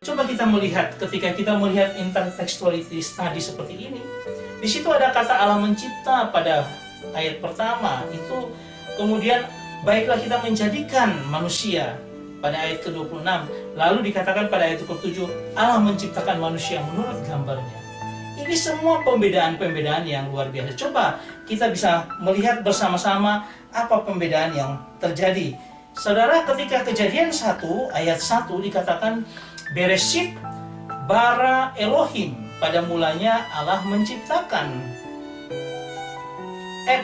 Coba kita melihat, ketika kita melihat intertekstuality study seperti ini, di situ ada kata Allah mencipta pada ayat pertama, itu kemudian baiklah kita menjadikan manusia pada ayat ke-26, lalu dikatakan pada ayat ke-7, Allah menciptakan manusia menurut gambarnya. Ini semua pembedaan-pembedaan yang luar biasa. Coba kita bisa melihat bersama-sama apa pembedaan yang terjadi. Saudara, ketika Kejadian 1 ayat 1 dikatakan Bereshit bara Elohim, pada mulanya Allah menciptakan. Et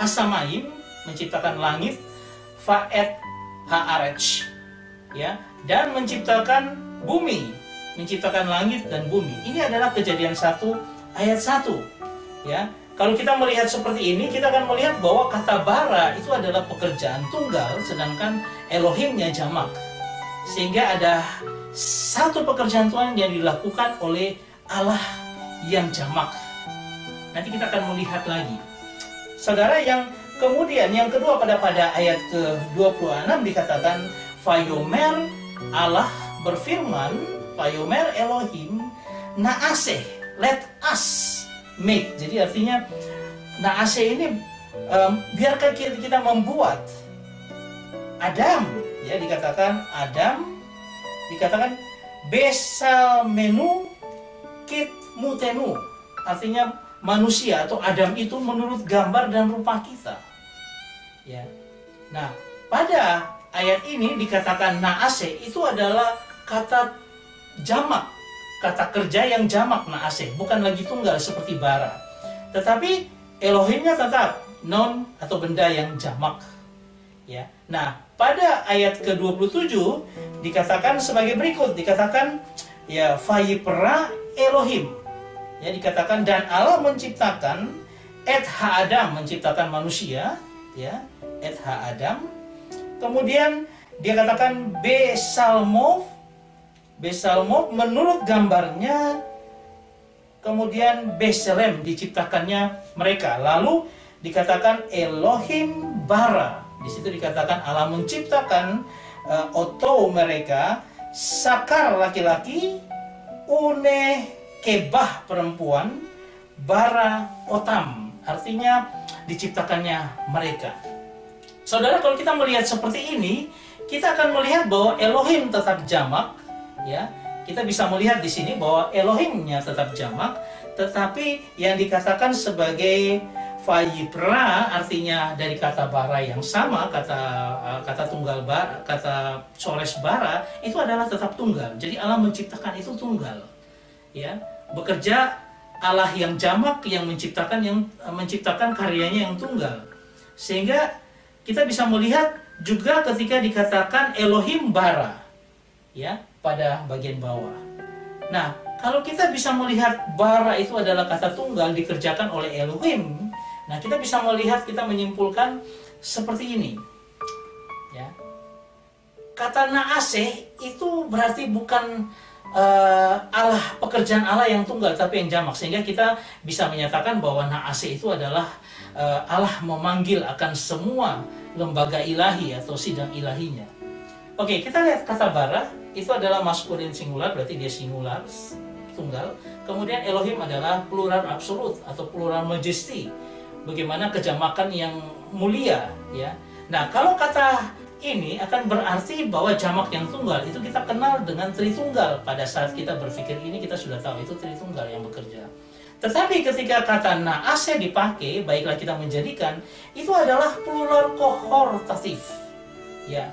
hasamayim, menciptakan langit, faet haaretz, ya, dan menciptakan bumi, menciptakan langit dan bumi. Ini adalah Kejadian 1 ayat 1, ya. Kalau kita melihat seperti ini, kita akan melihat bahwa kata bara itu adalah pekerjaan tunggal, sedangkan Elohimnya jamak. Sehingga ada satu pekerjaan Tuhan yang dilakukan oleh Allah yang jamak. Nanti kita akan melihat lagi. Saudara, yang kemudian yang kedua pada ayat ke-26 dikatakan Vayomer, Allah berfirman, Vayomer Elohim naaseh, let us make. Jadi artinya naaseh ini biarkan kita membuat. Adam, ya, dikatakan Adam, dikatakan besal menu kit mutenu, artinya manusia atau Adam itu menurut gambar dan rupa kita, ya. Nah, pada ayat ini dikatakan naase, itu adalah kata jamak, kata kerja yang jamak, naase, bukan lagi tunggal seperti bara, tetapi Elohimnya tetap non atau benda yang jamak, ya. Nah, pada ayat ke-27 dikatakan sebagai berikut, dikatakan ya Vayipra Elohim, ya, dikatakan dan Allah menciptakan et ha-Adam, menciptakan manusia, ya, et ha-Adam. Kemudian dia katakan Besalmov menurut gambarnya. Kemudian Beselem, diciptakannya mereka. Lalu dikatakan Elohim bara. Di situ dikatakan Allah menciptakan oto mereka, sakar laki-laki, une kebah perempuan, bara otam, artinya diciptakannya mereka. Saudara, kalau kita melihat seperti ini, kita akan melihat bahwa Elohim tetap jamak, ya. Kita bisa melihat di sini bahwa Elohimnya tetap jamak, tetapi yang dikatakan sebagai Vayipra artinya dari kata bara yang sama, kata tunggal bara, kata sores bara itu adalah tetap tunggal. Jadi Allah menciptakan itu tunggal, ya. Bekerja Allah yang jamak yang menciptakan karyanya yang tunggal. Sehingga kita bisa melihat juga ketika dikatakan Elohim bara, ya, pada bagian bawah. Nah, kalau kita bisa melihat bara itu adalah kata tunggal dikerjakan oleh Elohim, nah, kita bisa melihat, kita menyimpulkan seperti ini, ya. Kata naaseh itu berarti bukan Allah, pekerjaan Allah yang tunggal, tapi yang jamak. Sehingga kita bisa menyatakan bahwa naaseh itu adalah Allah memanggil akan semua lembaga ilahi atau sidang ilahinya. Oke, kita lihat kata bara, itu adalah maskulin singular, berarti dia singular, tunggal. Kemudian Elohim adalah plural absolut atau plural majesty. Bagaimana kejamakan yang mulia, ya. Nah, kalau kata ini akan berarti bahwa jamak yang tunggal itu kita kenal dengan Tritunggal. Pada saat kita berpikir ini kita sudah tahu itu Tritunggal yang bekerja. Tetapi ketika kata naase dipakai, baiklah kita menjadikan, itu adalah plural kohortatif, ya.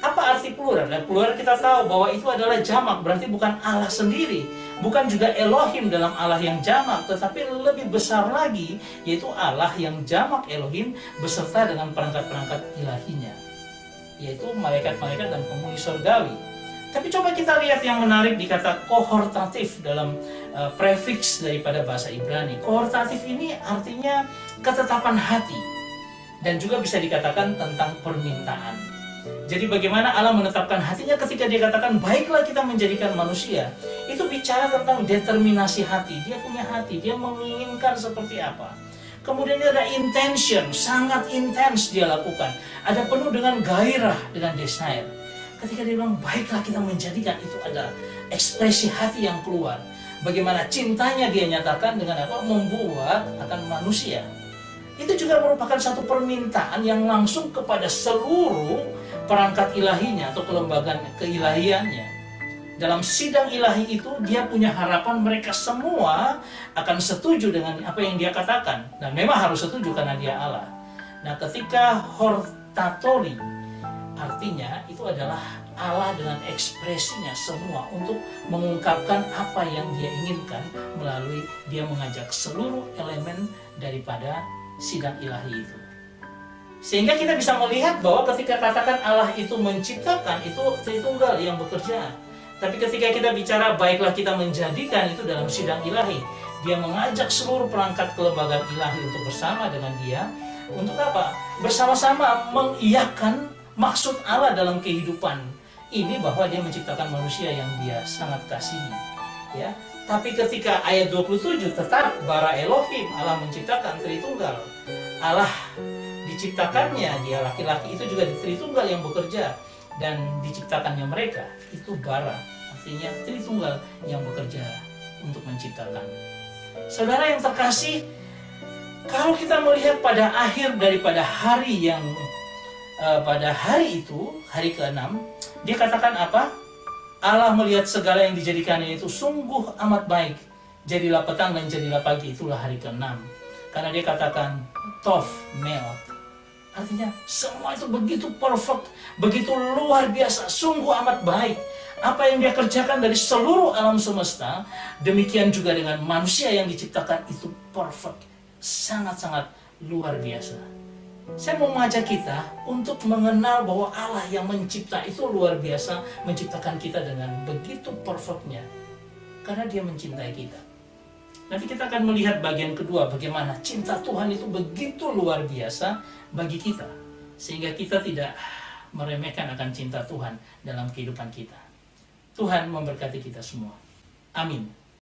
Apa arti plural? Dan plural kita tahu bahwa itu adalah jamak, berarti bukan Allah sendiri, bukan juga Elohim dalam Allah yang jamak, tetapi lebih besar lagi, yaitu Allah yang jamak Elohim beserta dengan perangkat-perangkat ilahinya, yaitu malaikat-malaikat dan penghuni surgawi. Tapi coba kita lihat yang menarik di kata kohortatif dalam prefix daripada bahasa Ibrani. Kohortatif ini artinya ketetapan hati, dan juga bisa dikatakan tentang permintaan. Jadi bagaimana Allah menetapkan hatinya ketika dia katakan baiklah kita menjadikan manusia. Itu bicara tentang determinasi hati. Dia punya hati, dia menginginkan seperti apa. Kemudian ada intention, sangat intens dia lakukan. Ada penuh dengan gairah, dengan desire. Ketika dia bilang, baiklah kita menjadikan, itu ada ekspresi hati yang keluar. Bagaimana cintanya dia nyatakan dengan apa? Membuat akan manusia. Itu juga merupakan satu permintaan yang langsung kepada seluruh perangkat ilahinya atau kelembagaan keilahiannya. Dalam sidang ilahi itu dia punya harapan mereka semua akan setuju dengan apa yang dia katakan. Dan memang harus setuju karena dia Allah. Nah, ketika hortatori, artinya itu adalah Allah dengan ekspresinya semua untuk mengungkapkan apa yang dia inginkan melalui dia mengajak seluruh elemen daripada sidang ilahi itu. Sehingga kita bisa melihat bahwa ketika katakan Allah itu menciptakan, itu Tritunggal yang bekerja. Tapi ketika kita bicara baiklah kita menjadikan, itu dalam sidang ilahi. Dia mengajak seluruh perangkat kelembagaan ilahi untuk bersama dengan dia. Untuk apa? Bersama-sama mengiyakan maksud Allah dalam kehidupan ini, bahwa dia menciptakan manusia yang dia sangat kasihi, ya. Tapi ketika ayat 27 tetap bara Elohim, Allah menciptakan Tritunggal. Allah diciptakannya dia laki-laki itu juga di Tritunggal yang bekerja, dan diciptakannya mereka itu bara, artinya Tritunggal yang bekerja untuk menciptakan. Saudara yang terkasih, kalau kita melihat pada akhir daripada hari yang pada hari itu, hari ke-6, dia katakan apa? Allah melihat segala yang dijadikannya itu sungguh amat baik. Jadilah petang dan jadilah pagi, itulah hari ke-6. Karena dia katakan Tov Meot. Artinya semua itu begitu perfect, begitu luar biasa, sungguh amat baik. Apa yang dia kerjakan dari seluruh alam semesta, demikian juga dengan manusia yang diciptakan itu perfect, sangat-sangat luar biasa. Saya mau mengajak kita untuk mengenal bahwa Allah yang mencipta itu luar biasa, menciptakan kita dengan begitu perfectnya, karena dia mencintai kita. Nanti kita akan melihat bagian kedua, bagaimana cinta Tuhan itu begitu luar biasa bagi kita, sehingga kita tidak meremehkan akan cinta Tuhan dalam kehidupan kita. Tuhan memberkati kita semua. Amin.